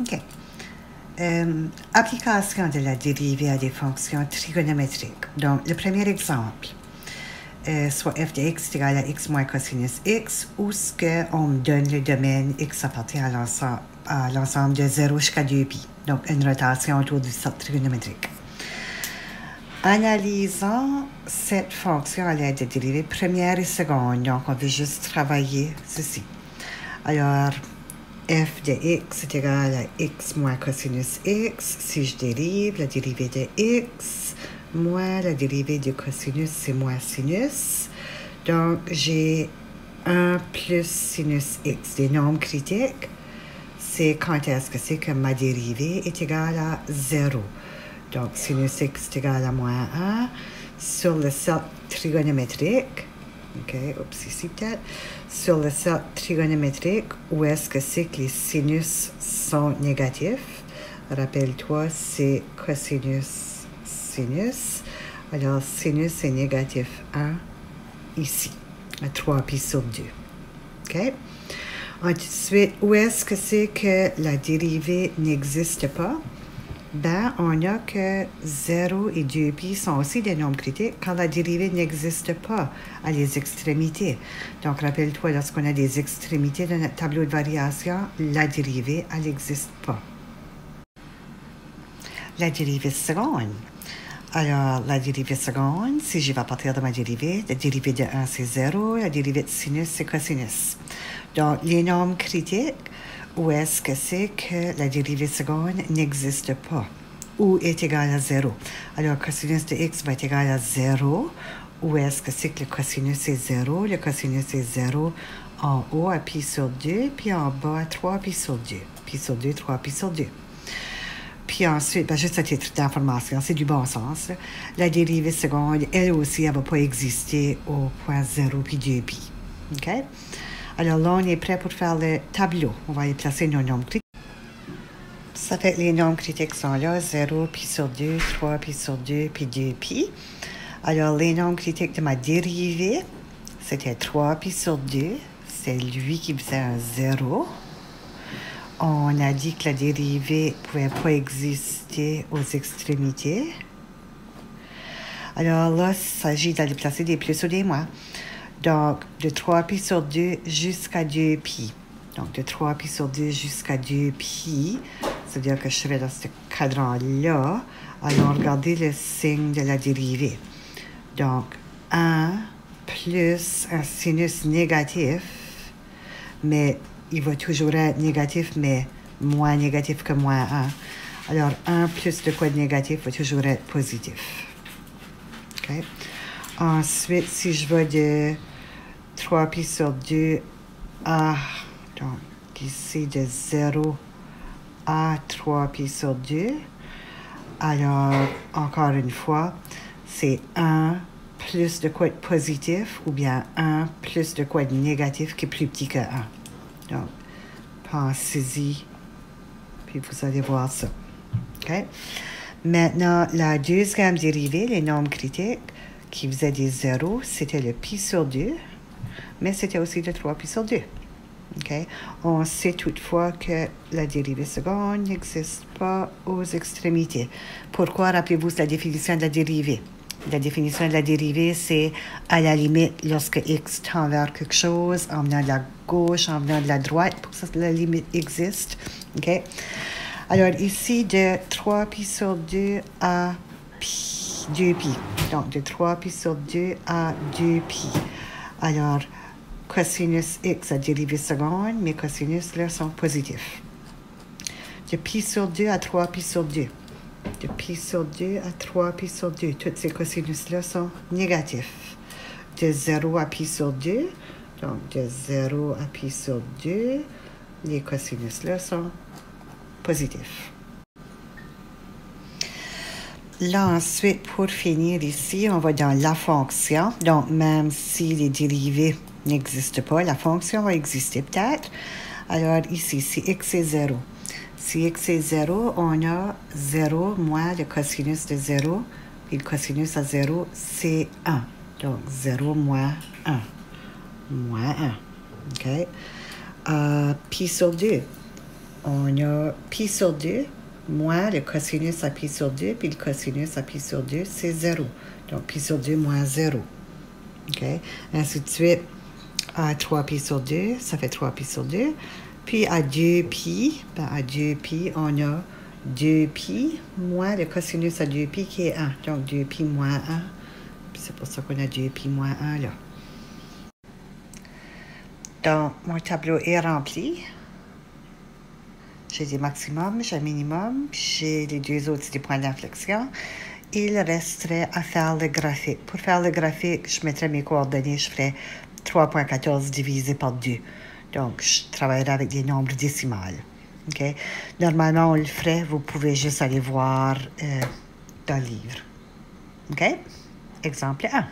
OK. Application de la dérivée à des fonctions trigonométriques. Donc, le premier exemple, soit f de x est égal à x moins cosinus x, où ce qu'on me donne le domaine x appartient à l'ensemble de 0 jusqu'à 2pi. Donc, une rotation autour du cercle trigonométrique. Analysons cette fonction à l'aide de dérivée première et seconde. Donc, on va juste travailler ceci. Alors, f de x est égal à x moins cosinus x. Si je dérive, la dérivée de x moins la dérivée de cosinus, c'est moins sinus. Donc, j'ai 1 plus sinus x. Des nombres critiques, c'est quand est-ce que c'est que ma dérivée est égale à 0. Donc, sinus x est égal à moins 1 sur le cercle trigonométrique. OK, oups, ici peut-être. Sur le cercle trigonométrique, où est-ce que c'est que les sinus sont négatifs? Rappelle-toi, c'est cosinus, sinus. Alors, sinus est négatif 1 ici, à 3pi sur 2. OK? Ensuite, où est-ce que c'est que la dérivée n'existe pas? Ben, on a que 0 et 2pi sont aussi des nombres critiques quand la dérivée n'existe pas à les extrémités. Donc, rappelle-toi, lorsqu'on a des extrémités dans notre tableau de variation, la dérivée, elle n'existe pas. La dérivée seconde. Alors, la dérivée seconde, si je vais partir de ma dérivée, la dérivée de 1, c'est 0, la dérivée de sinus, c'est cosinus. Donc, les nombres critiques, où est-ce que c'est que la dérivée seconde n'existe pas ou est égale à 0? Alors, cosinus de x va être égal à 0. Où est-ce que c'est que le cosinus est 0? Le cosinus est 0 en haut à pi sur 2, puis en bas à 3 pi sur 2. Pi sur 2, 3 pi sur 2. Puis ensuite, juste à titre d'information, c'est du bon sens. La dérivée seconde, elle aussi, elle ne va pas exister au point 0 puis 2 pi. OK? Alors là, on est prêt pour faire le tableau. On va y placer nos nombres critiques. Ça fait que les nombres critiques sont là, 0, pi sur 2, 3, pi sur 2, puis 2 pi. Alors, les nombres critiques de ma dérivée, c'était 3 pi sur 2. C'est lui qui faisait un 0. On a dit que la dérivée ne pouvait pas exister aux extrémités. Alors là, il s'agit d'aller placer des plus ou des moins. Donc, de 3pi sur 2 jusqu'à 2pi. Donc, de 3pi sur 2 jusqu'à 2pi, c'est-à-dire que je serai dans ce cadran-là. Alors, regardez le signe de la dérivée. Donc, 1 plus un sinus négatif, mais il va toujours être négatif, mais moins négatif que moins 1. Alors, 1 plus de quoi de négatif va toujours être positif. OK? Ensuite, si je vais de 3pi sur 2 à, donc ici de 0 à 3pi sur 2, alors, encore une fois, c'est 1 plus de quoi de positif ou bien 1 plus de quoi de négatif qui est plus petit que 1. Donc, pensez-y, puis vous allez voir ça. OK? Maintenant, la deuxième dérivée, les nombres critiques, qui faisaient des zéros, c'était le pi sur 2, mais c'était aussi le 3 pi sur 2. Okay? On sait toutefois que la dérivée seconde n'existe pas aux extrémités. Pourquoi? Rappelez-vous la définition de la dérivée. La définition de la dérivée, c'est à la limite lorsque x tend vers quelque chose, en venant de la gauche, en venant de la droite, pour que la limite existe. Okay? Alors ici, de 3 pi sur 2 à pi, 2 pi. Donc, de 3 pi sur 2 à 2 pi. Alors, cosinus x a dérivée seconde, mes cosinus là sont positifs. De pi sur 2 à 3 pi sur 2. De pi sur 2 à 3 pi sur 2. Tous ces cosinus-là sont négatifs. De 0 à pi sur 2, donc de 0 à pi sur 2, les cosinus-là sont positifs. Là, ensuite, pour finir ici, on va dans la fonction. Donc, même si les dérivées n'existent pas, la fonction va exister peut-être. Alors, ici, si x est 0. Si x est 0, on a 0 moins le cosinus de 0. Puis le cosinus à 0, c'est 1. Donc, 0 moins 1. Moins 1. OK? Pi sur 2. on a pi sur 2 moins le cosinus à pi sur 2, puis le cosinus à pi sur 2, c'est 0. Donc, pi sur 2 moins 0. OK? Ainsi de suite, à 3 pi sur 2, ça fait 3 pi sur 2. Puis à 2 pi, à 2 pi, on a 2 pi moins le cosinus à 2 pi qui est 1. Donc, 2 pi moins 1. C'est pour ça qu'on a 2 pi moins 1 là. Donc, mon tableau est rempli. J'ai des maximums, j'ai un minimum, j'ai les deux autres, c'est des points d'inflexion. Il resterait à faire le graphique. Pour faire le graphique, je mettrais mes coordonnées, je ferais 3.14 divisé par 2. Donc, je travaillerai avec des nombres décimales. Okay? Normalement, on le ferait, vous pouvez juste aller voir dans le livre. OK? Exemple 1.